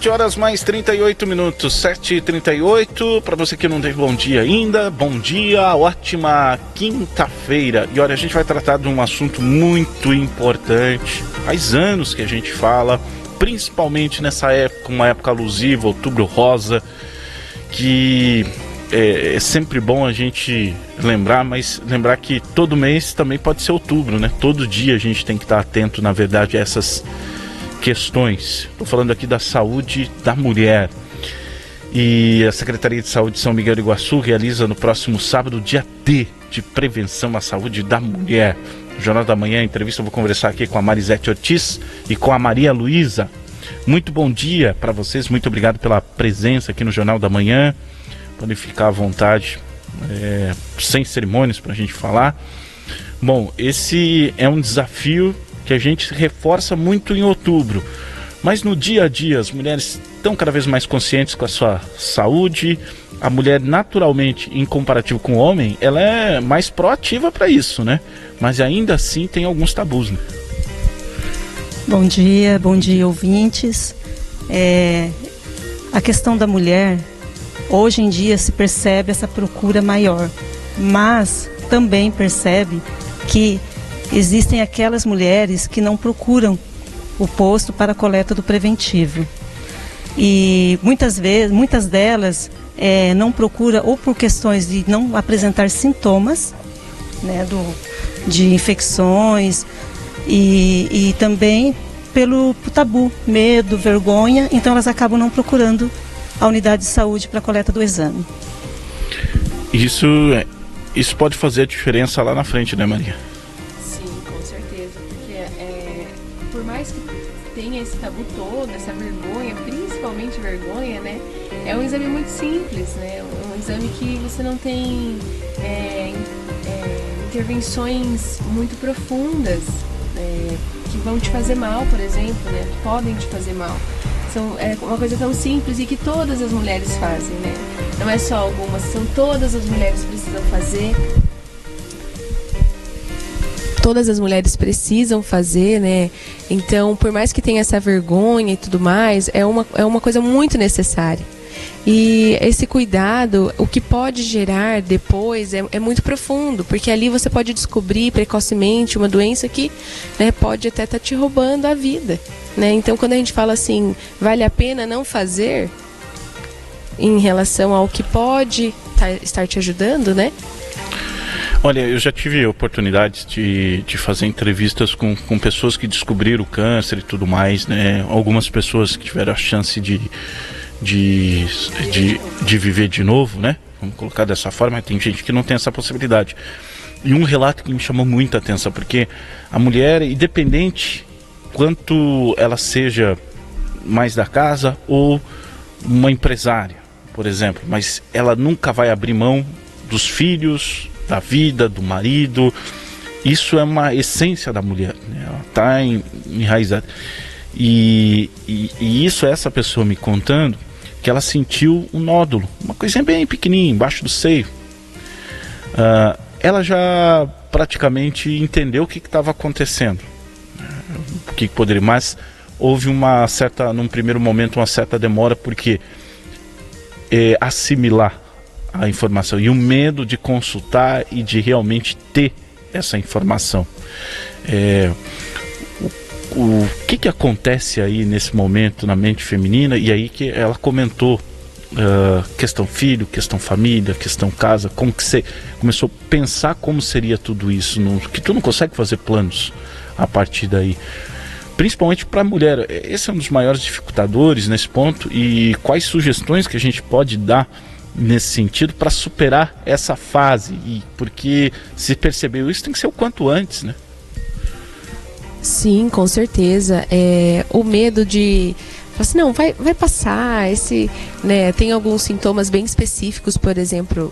7 horas mais 38 minutos, 7h38. Para você que não tem bom dia ainda, bom dia, ótima quinta-feira. E olha, a gente vai tratar de um assunto muito importante. Faz anos que a gente fala, principalmente nessa época, uma época alusiva, Outubro Rosa, que é sempre bom a gente lembrar, mas lembrar que todo mês também pode ser outubro, né? Todo dia a gente tem que estar atento, na verdade, a essas questões. Estou falando aqui da saúde da mulher. E a Secretaria de Saúde de São Miguel do Iguaçu realiza no próximo sábado, dia D, de prevenção à saúde da mulher. No Jornal da Manhã, entrevista, eu vou conversar aqui com a Marisete Ortiz e com a Maria Luísa. Muito bom dia para vocês, muito obrigado pela presença aqui no Jornal da Manhã. Podem ficar à vontade, sem cerimônias para a gente falar. Bom, esse é um desafio que a gente reforça muito em outubro, mas no dia a dia as mulheres estão cada vez mais conscientes com a sua saúde. A mulher, naturalmente, em comparativo com o homem, ela é mais proativa para isso, né? Mas ainda assim tem alguns tabus, né? Bom dia, ouvintes. A questão da mulher, hoje em dia se percebe essa procura maior, mas também percebe que existem aquelas mulheres que não procuram o posto para a coleta do preventivo. E muitas delas não procuram ou por questões de não apresentar sintomas, né, de infecções e também pelo tabu, medo, vergonha, então elas acabam não procurando a unidade de saúde para a coleta do exame. Isso pode fazer a diferença lá na frente, né, Maria? Por mais que tenha esse tabu todo, essa vergonha, principalmente vergonha, né? É um exame muito simples, né? Um exame que você não tem intervenções muito profundas, que vão te fazer mal, por exemplo, né? Podem te fazer mal. É uma coisa tão simples e que todas as mulheres fazem, né? Não é só algumas, são todas as mulheres precisam fazer. Todas as mulheres precisam fazer, né? Então, por mais que tenha essa vergonha e tudo mais, é uma coisa muito necessária. E esse cuidado, o que pode gerar depois é muito profundo, porque ali você pode descobrir precocemente uma doença que, né, pode até estar te roubando a vida, né? Então, quando a gente fala assim, vale a pena não fazer em relação ao que pode estar te ajudando, né? Olha, eu já tive oportunidades de fazer entrevistas com pessoas que descobriram o câncer e tudo mais, né? Algumas pessoas que tiveram a chance de viver de novo, né? Vamos colocar dessa forma, tem gente que não tem essa possibilidade. E um relato que me chamou muita atenção, porque a mulher, independente quanto ela seja mais da casa ou uma empresária, por exemplo, mas ela nunca vai abrir mão dos filhos, da vida, do marido. Isso é uma essência da mulher, né? Ela está enraizada. E isso, essa pessoa me contando que ela sentiu um nódulo, uma coisinha bem pequenininha, embaixo do seio. Ela já praticamente entendeu o que estava acontecendo, o que poderia, mas houve num primeiro momento, uma certa demora, porque assimilar a informação e o medo de consultar e de realmente ter essa informação. O que acontece aí nesse momento na mente feminina? E aí que ela comentou questão filho, questão família, questão casa, como que você começou a pensar como seria tudo isso, que tu não consegue fazer planos a partir daí, principalmente para a mulher. Esse é um dos maiores dificultadores nesse ponto. E quais sugestões que a gente pode dar nesse sentido para superar essa fase? Porque se percebeu isso, tem que ser o quanto antes, né? Sim, com certeza. O medo de assim, não, vai passar, né, tem alguns sintomas bem específicos, por exemplo,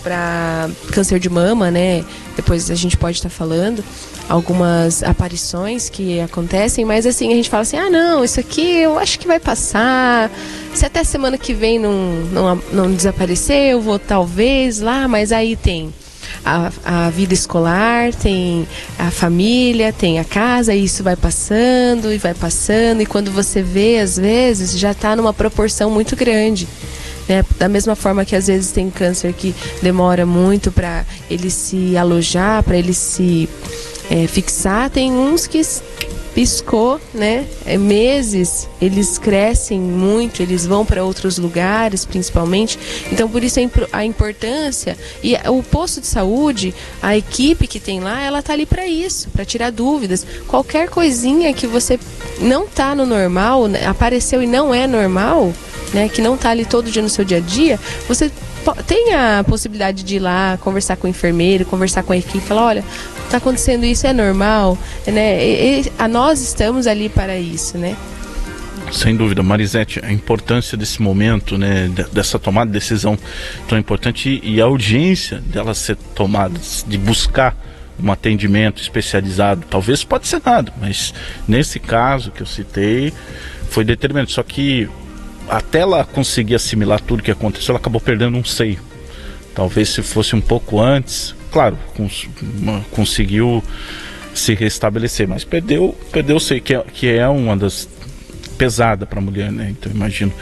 para câncer de mama, né? Depois a gente pode estar falando algumas aparições que acontecem, mas assim, a gente fala assim, não, isso aqui eu acho que vai passar, se até semana que vem não desaparecer, eu vou talvez lá, mas aí tem a vida escolar, tem a família, tem a casa, e isso vai passando, e quando você vê, às vezes, já está numa proporção muito grande. Né? Da mesma forma que às vezes tem câncer que demora muito para ele se alojar, para ele se fixar, tem uns que piscou, né? Meses, eles crescem muito, eles vão para outros lugares, principalmente. Então, por isso a importância. E o posto de saúde, a equipe que tem lá, ela tá ali para isso, para tirar dúvidas. Qualquer coisinha que você não tá no normal, né, apareceu e não é normal, né? Que não tá ali todo dia no seu dia a dia, você tem a possibilidade de ir lá, conversar com o enfermeiro, conversar com a equipe, falar, olha, está acontecendo isso, é normal, né? Nós estamos ali para isso, né? Sem dúvida, Marisete, a importância desse momento, né, dessa tomada de decisão tão importante e a urgência dela ser tomada, de buscar um atendimento especializado, talvez pode ser nada, mas nesse caso que eu citei, foi determinante, só que até ela conseguir assimilar tudo que aconteceu, ela acabou perdendo um seio. Talvez se fosse um pouco antes, claro, conseguiu se restabelecer, mas perdeu o seio, que é uma das pesada para a mulher, né? Então imagino.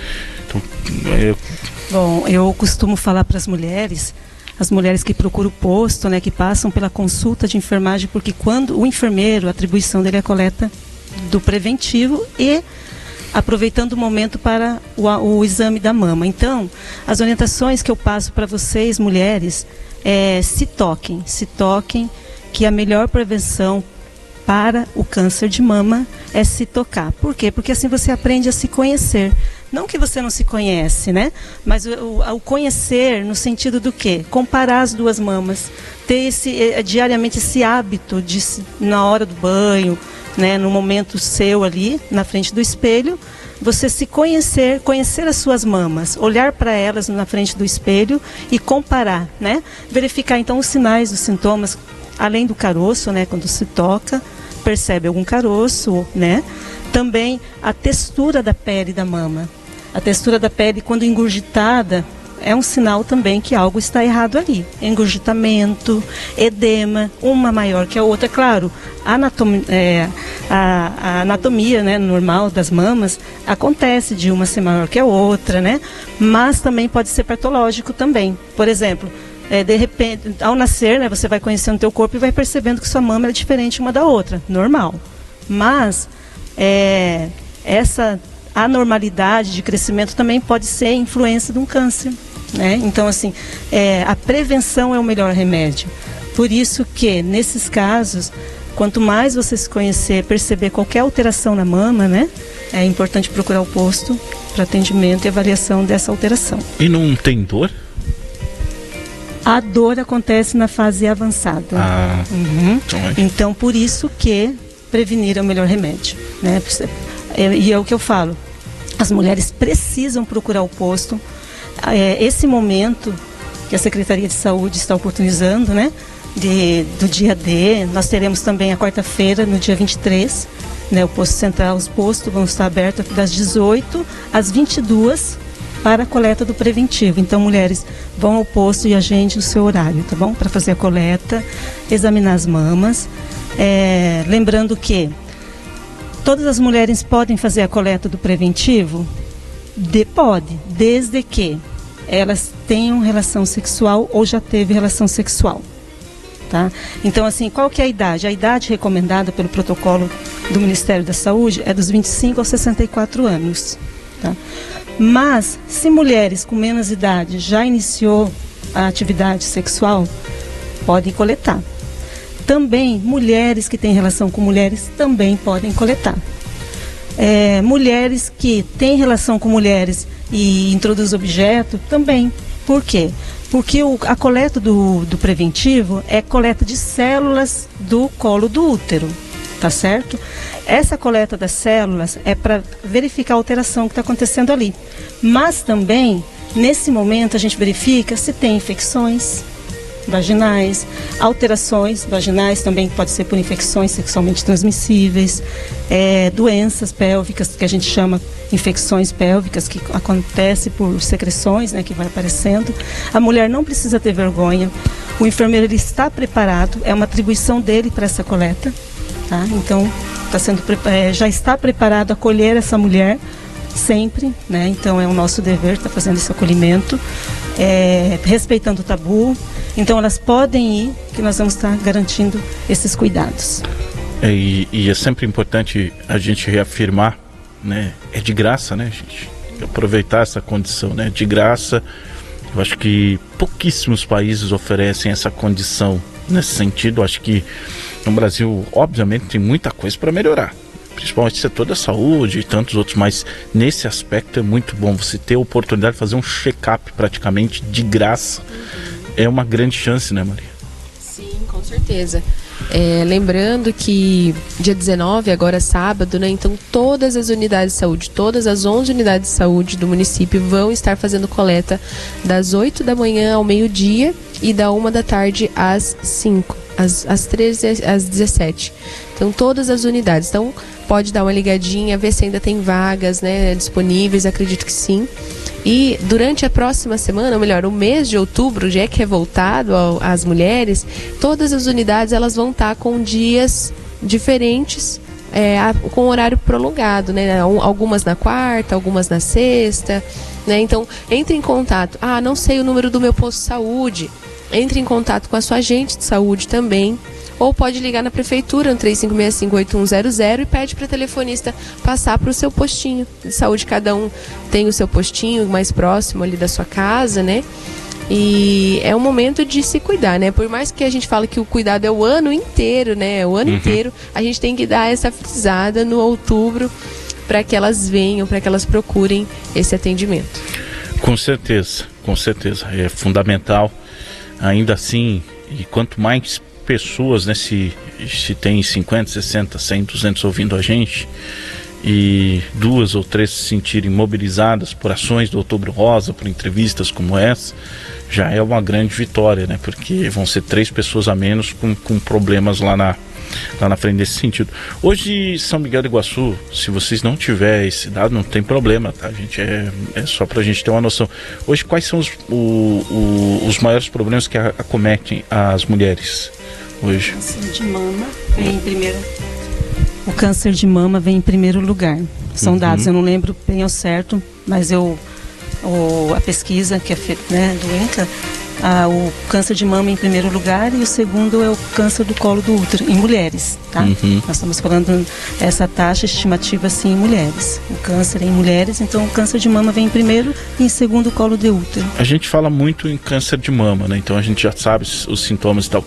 Bom, eu costumo falar para as mulheres que procuram o posto, né, que passam pela consulta de enfermagem, porque quando o enfermeiro, a atribuição dele é a coleta do preventivo e aproveitando o momento para o exame da mama. Então, as orientações que eu passo para vocês, mulheres, se toquem, que a melhor prevenção para o câncer de mama é se tocar. Por quê? Porque assim você aprende a se conhecer. Não que você não se conhece, né? Mas o conhecer no sentido do quê? Comparar as duas mamas. Ter diariamente esse hábito de, na hora do banho, né, no momento seu ali, na frente do espelho, você se conhecer as suas mamas, olhar para elas na frente do espelho e comparar, né? Verificar então os sinais, os sintomas, além do caroço, né, quando se toca, percebe algum caroço, né? Também a textura da pele da mama. A textura da pele, quando engurgitada, é um sinal também que algo está errado ali. Engurgitamento, edema, uma maior que a outra. Claro, a anatomia, né, normal das mamas acontece de uma ser maior que a outra, né? Mas também pode ser patológico também. Por exemplo, de repente, ao nascer, né, você vai conhecendo o teu corpo e vai percebendo que sua mama é diferente uma da outra, normal. Mas essa anormalidade de crescimento também pode ser influência de um câncer, né? Então, assim, a prevenção é o melhor remédio. Por isso que, nesses casos, quanto mais você se conhecer, perceber qualquer alteração na mama, né, é importante procurar o posto para atendimento e avaliação dessa alteração. E não tem dor? A dor acontece na fase avançada. Então, por isso que prevenir é o melhor remédio, né? E é o que eu falo, as mulheres precisam procurar o posto. Esse momento que a Secretaria de Saúde está oportunizando, né, do dia D, nós teremos também a quarta-feira, no dia 23, né, o posto central, os postos vão estar abertos das 18 às 22 para a coleta do preventivo. Então, mulheres, vão ao posto e agendem o seu horário, tá bom? Para fazer a coleta, examinar as mamas. Lembrando que todas as mulheres podem fazer a coleta do preventivo? Pode, desde que elas tenham relação sexual ou já teve relação sexual. Tá? Então, assim, qual que é a idade? A idade recomendada pelo protocolo do Ministério da Saúde é dos 25 aos 64 anos. Tá? Mas, se mulheres com menos idade já iniciou a atividade sexual, podem coletar. Também, mulheres que têm relação com mulheres também podem coletar. Mulheres que têm relação com mulheres e introduzem objeto também. Por quê? Porque a coleta do preventivo é coleta de células do colo do útero, tá certo? Essa coleta das células é para verificar a alteração que está acontecendo ali. Mas também, nesse momento, a gente verifica se tem infecções vaginais, alterações vaginais também pode ser por infecções sexualmente transmissíveis, doenças pélvicas, que a gente chama infecções pélvicas, que acontece por secreções, né, que vai aparecendo. A mulher não precisa ter vergonha. O enfermeiro ele está preparado, é uma atribuição dele para essa coleta, tá? Então já está preparado a acolher essa mulher sempre, né? Então é o nosso dever estar fazendo esse acolhimento, respeitando o tabu. Então elas podem ir, que nós vamos estar garantindo esses cuidados. E é sempre importante a gente reafirmar, né? É de graça, né, gente? Aproveitar essa condição, né? De graça. Eu acho que pouquíssimos países oferecem essa condição nesse sentido. Eu acho que no Brasil, obviamente, tem muita coisa para melhorar, principalmente o setor da saúde e tantos outros, mas nesse aspecto é muito bom você ter a oportunidade de fazer um check-up praticamente de graça. É uma grande chance, né, Maria? Sim, com certeza. Lembrando que dia 19, agora sábado, né? Então todas as unidades de saúde, todas as 11 unidades de saúde do município vão estar fazendo coleta das 8 da manhã ao meio-dia e da 1 da tarde às 5, às 13 às 17. Então todas as unidades. Então pode dar uma ligadinha, ver se ainda tem vagas, né, disponíveis, acredito que sim. E durante a próxima semana, ou melhor, o mês de outubro, já que é voltado às mulheres, todas as unidades elas vão estar com dias diferentes, com horário prolongado, né? Algumas na quarta, algumas na sexta, né? Então, entre em contato. Não sei o número do meu posto de saúde. Entre em contato com a sua agente de saúde também. Ou pode ligar na prefeitura no 3565-8100 e pede para a telefonista passar para o seu postinho de saúde. Cada um tem o seu postinho mais próximo ali da sua casa, né? E é um momento de se cuidar, né? Por mais que a gente fale que o cuidado é o ano inteiro, né? O ano inteiro, a gente tem que dar essa frisada no outubro para que elas venham, para que elas procurem esse atendimento. Com certeza, é fundamental. Ainda assim, e quanto mais pessoas, né, se tem 50, 60, 100, 200 ouvindo a gente e 2 ou 3 se sentirem mobilizadas por ações do Outubro Rosa, por entrevistas como essa, já é uma grande vitória, né? Porque vão ser 3 pessoas a menos com problemas lá na frente nesse sentido. Hoje, São Miguel do Iguaçu, se vocês não tiverem esse dado, não tem problema, tá, gente? É só pra gente ter uma noção. Hoje, quais são os maiores problemas que acometem as mulheres hoje? O câncer de mama vem em primeiro. O câncer de mama vem em primeiro lugar. São dados, eu não lembro bem ao certo, mas a pesquisa que é feita, né, do INCA, o câncer de mama em primeiro lugar, e o segundo é o câncer do colo do útero em mulheres, tá? Nós estamos falando essa taxa estimativa assim em mulheres. O câncer em mulheres, então o câncer de mama vem em primeiro e em segundo o colo de útero. A gente fala muito em câncer de mama, né? Então a gente já sabe os sintomas e tal.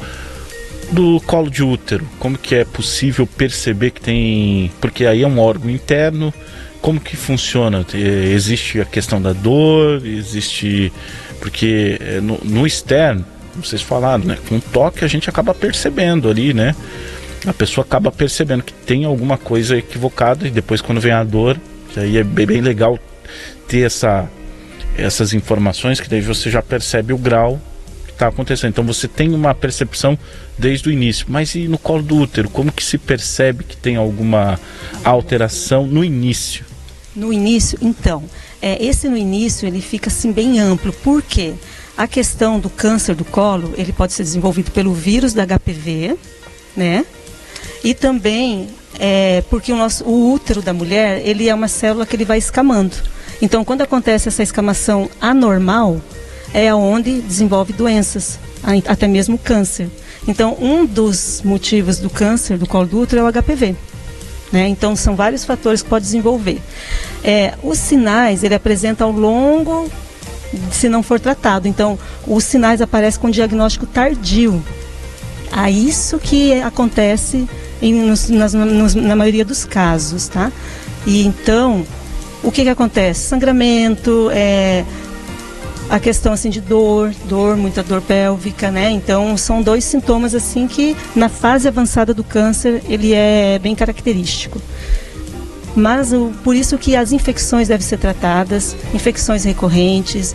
Do colo de útero, como que é possível perceber que tem... Porque aí é um órgão interno, como que funciona? Existe a questão da dor, existe... Porque no externo, vocês falaram, né? Com toque a gente acaba percebendo ali, né? A pessoa acaba percebendo que tem alguma coisa equivocada, e depois quando vem a dor, aí é bem legal ter essas informações, que daí você já percebe o grau que está acontecendo. Então você tem uma percepção desde o início. Mas e no colo do útero, como que se percebe que tem alguma alteração no início? No início, então, esse no início ele fica assim bem amplo. Por quê? A questão do câncer do colo, ele pode ser desenvolvido pelo vírus da HPV, né? E também porque o útero da mulher, ele é uma célula que ele vai escamando. Então, quando acontece essa escamação anormal, é onde desenvolve doenças, até mesmo câncer. Então, um dos motivos do câncer do colo do útero é o HPV. Né? Então, são vários fatores que pode desenvolver. Os sinais, ele apresenta ao longo, se não for tratado. Então, os sinais aparecem com diagnóstico tardio. Isso que acontece na maioria dos casos, tá? E então, o que acontece? Sangramento, a questão assim de dor, muita dor pélvica, né? Então são 2 sintomas assim que na fase avançada do câncer ele é bem característico. Mas por isso que as infecções devem ser tratadas, infecções recorrentes,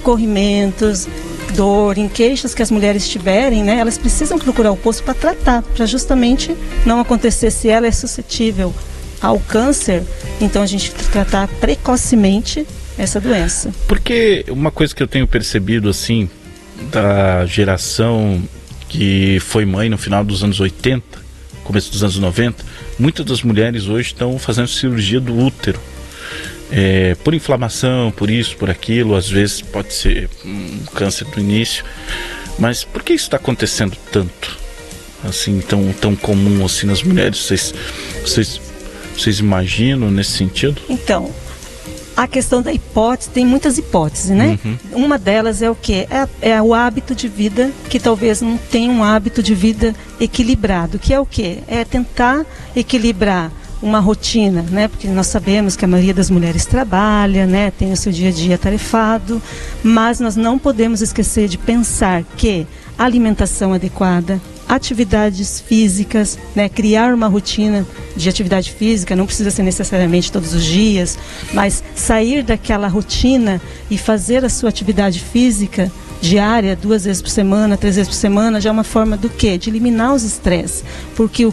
corrimentos, dor, em queixas que as mulheres tiverem, né? Elas precisam procurar o posto para tratar, para justamente não acontecer, se ela é suscetível ao câncer, então a gente tratar precocemente essa doença. Porque uma coisa que eu tenho percebido assim, da geração que foi mãe no final dos anos 80, começo dos anos 90, muitas das mulheres hoje estão fazendo cirurgia do útero. Por inflamação, por isso, por aquilo, às vezes pode ser um câncer do início. Mas por que isso está acontecendo tanto? Assim, tão comum assim nas mulheres? Vocês imaginam nesse sentido? Então, a questão da hipótese, tem muitas hipóteses, né? Uma delas é o quê? É o hábito de vida, que talvez não tenha um hábito de vida equilibrado, que é o quê? É tentar equilibrar uma rotina, né? Porque nós sabemos que a maioria das mulheres trabalha, né? Tem o seu dia a dia atarefado, mas nós não podemos esquecer de pensar que a alimentação adequada, atividades físicas, né? Criar uma rotina de atividade física, não precisa ser necessariamente todos os dias, mas sair daquela rotina e fazer a sua atividade física diária, 2 vezes por semana, 3 vezes por semana, já é uma forma do quê? De eliminar os estresses, porque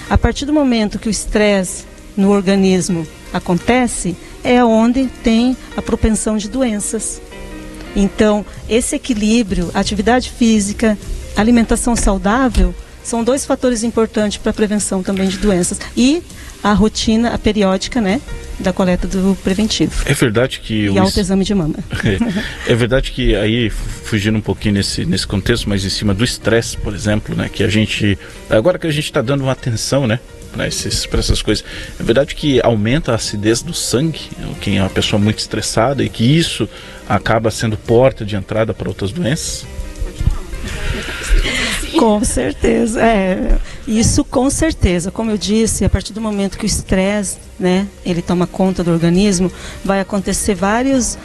a partir do momento que o estresse no organismo acontece, é onde tem a propensão de doenças. Então, esse equilíbrio, atividade física, alimentação saudável, são 2 fatores importantes para a prevenção também de doenças. E a rotina, a periódica, né, da coleta do preventivo. É verdade que... E autoexame de mama. É verdade que aí, fugindo um pouquinho nesse contexto, mas em cima do estresse, por exemplo, né, que a gente... Agora que a gente está dando uma atenção, né, para essas coisas, é verdade que aumenta a acidez do sangue, quem é uma pessoa muito estressada, e que isso acaba sendo porta de entrada para outras doenças? Com certeza, isso com certeza. Como eu disse, a partir do momento que o estresse, né, ele toma conta do organismo, vai acontecer várias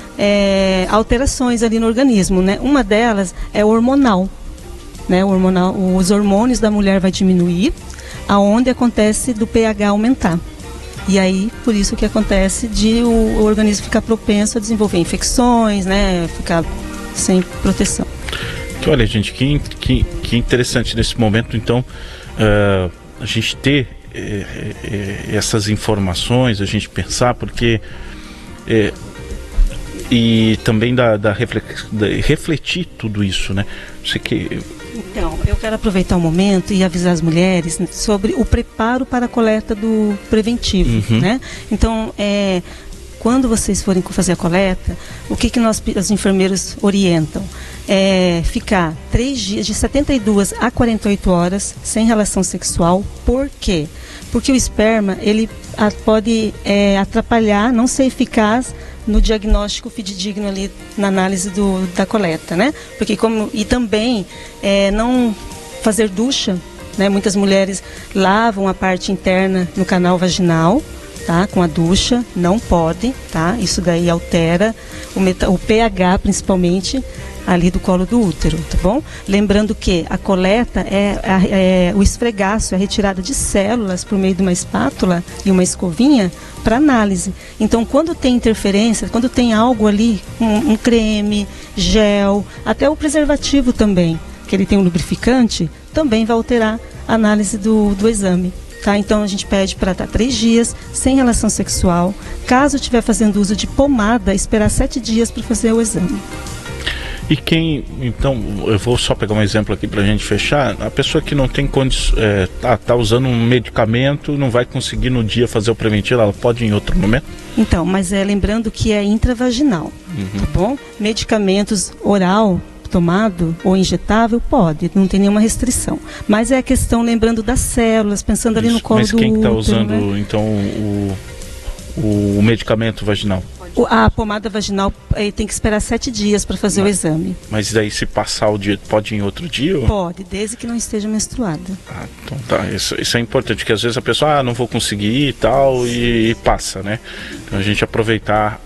alterações ali no organismo, né? Uma delas é o hormonal, né? Os hormônios da mulher vai diminuir, aonde acontece do pH aumentar. E aí, por isso que acontece de o organismo ficar propenso a desenvolver infecções, né? Ficar sem proteção. Olha, gente, que interessante nesse momento, então, a gente ter essas informações, a gente pensar, porque e também refletir tudo isso, né? Então, eu quero aproveitar o momento e avisar as mulheres sobre o preparo para a coleta do preventivo, né? Então, quando vocês forem fazer a coleta, o que os enfermeiros orientam? Ficar 3 dias, de 72 a 48 horas, sem relação sexual. Por quê? Porque o esperma, ele pode atrapalhar, não ser eficaz no diagnóstico fidedigno ali na análise da coleta, né? Porque e também não fazer ducha, né? Muitas mulheres lavam a parte interna no canal vaginal, tá? Com a ducha, não pode, tá? Isso daí altera o pH, principalmente ali do colo do útero, tá bom? Lembrando que a coleta é o esfregaço, a retirada de células por meio de uma espátula e uma escovinha para análise. Então, quando tem interferência, quando tem algo ali, um creme, gel, até o preservativo também, que ele tem um lubrificante, também vai alterar a análise do exame. Tá? Então a gente pede para estar 3 dias sem relação sexual. Caso estiver fazendo uso de pomada, esperar 7 dias para fazer o exame. E então, eu vou só pegar um exemplo aqui para a gente fechar. A pessoa que não tem condições, tá usando um medicamento, não vai conseguir no dia fazer o preventivo, ela pode ir em outro momento? Então, mas lembrando que é intravaginal, tá bom? Medicamentos oral, tomado ou injetável, pode, não tem nenhuma restrição. Mas é a questão, lembrando das células, pensando ali no colo do útero. Mas quem está usando, né? Então, o medicamento vaginal? A pomada vaginal tem que esperar 7 dias para fazer o exame. Mas daí se passar o dia, pode ir em outro dia? Ou? Pode, desde que não esteja menstruada. Então tá, isso é importante, porque às vezes a pessoa, não vou conseguir ir e tal, e passa, né? Então a gente aproveitar,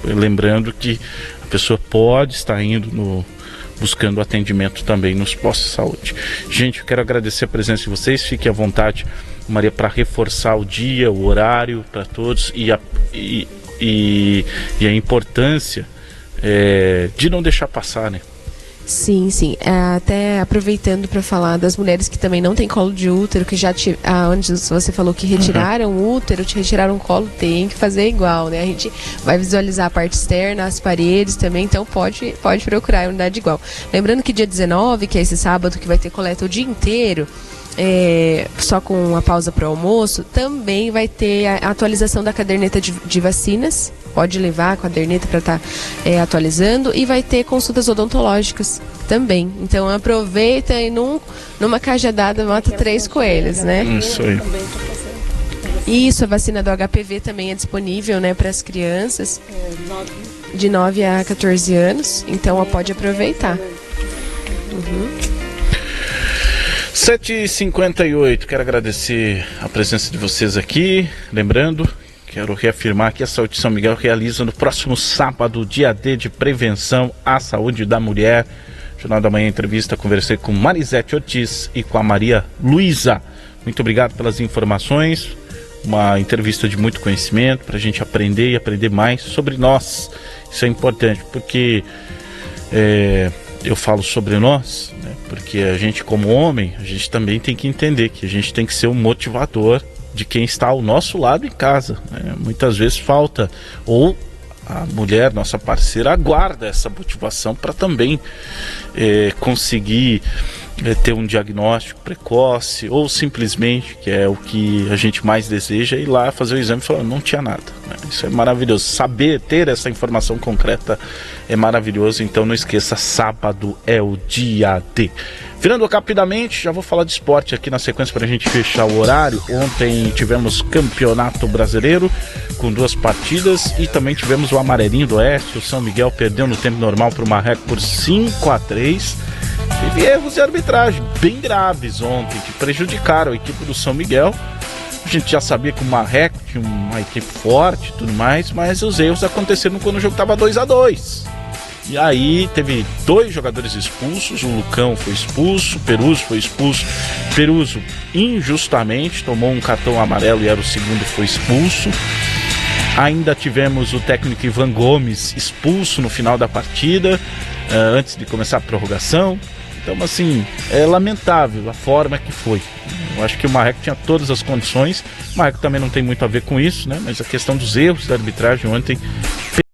lembrando que a pessoa pode estar indo buscando atendimento também nos postos de saúde. Gente, eu quero agradecer a presença de vocês, fiquem à vontade, Maria, para reforçar o dia, o horário para todos e a importância de não deixar passar, né? Sim, sim. Até aproveitando para falar das mulheres que também não têm colo de útero, que já onde você falou que retiraram o útero, te retiraram o colo, tem que fazer igual, né? A gente vai visualizar a parte externa, as paredes também, então pode procurar a unidade igual. Lembrando que dia 19, que é esse sábado que vai ter coleta o dia inteiro, só com uma pausa para o almoço, também vai ter a atualização da caderneta de vacinas. Pode levar a caderneta para estar atualizando, e vai ter consultas odontológicas também. Então aproveita e numa cajadada mata 3 coelhos, né? Isso aí. Isso, a vacina do HPV também é disponível, né, para as crianças de 9 a 14 anos. Então pode aproveitar. 7h58, quero agradecer a presença de vocês aqui. Lembrando, quero reafirmar que a Saúde São Miguel realiza no próximo sábado, dia D de prevenção à saúde da mulher. Jornal da Manhã Entrevista, conversei com Marisete Ortiz e com a Maria Luísa. Muito obrigado pelas informações, uma entrevista de muito conhecimento para a gente aprender e aprender mais sobre nós. Isso é importante, porque eu falo sobre nós, né, porque a gente como homem, a gente também tem que entender que a gente tem que ser um motivador de quem está ao nosso lado em casa, né? Muitas vezes falta, ou a mulher, nossa parceira, aguarda essa motivação para também conseguir ter um diagnóstico precoce, ou simplesmente, que é o que a gente mais deseja, ir lá fazer o exame e falar, não tinha nada, né? Isso é maravilhoso, saber ter essa informação concreta é maravilhoso. Então não esqueça, sábado é o dia D. Virando rapidamente, já vou falar de esporte aqui na sequência para a gente fechar o horário. Ontem tivemos Campeonato Brasileiro com 2 partidas, e também tivemos o Amarelinho do Oeste. O São Miguel perdeu no tempo normal para o Marreco por 5-3. Teve erros de arbitragem bem graves ontem, que prejudicaram a equipe do São Miguel. A gente já sabia que o Marreco tinha uma equipe forte e tudo mais, mas os erros aconteceram quando o jogo estava 2-2. E aí teve 2 jogadores expulsos, o Lucão foi expulso, o Peruso foi expulso. Peruso injustamente tomou um cartão amarelo e era o segundo, foi expulso. Ainda tivemos o técnico Ivan Gomes expulso no final da partida, antes de começar a prorrogação. Então, assim, é lamentável a forma que foi. Eu acho que o Marreco tinha todas as condições. O Marreco também não tem muito a ver com isso, né? Mas a questão dos erros da arbitragem ontem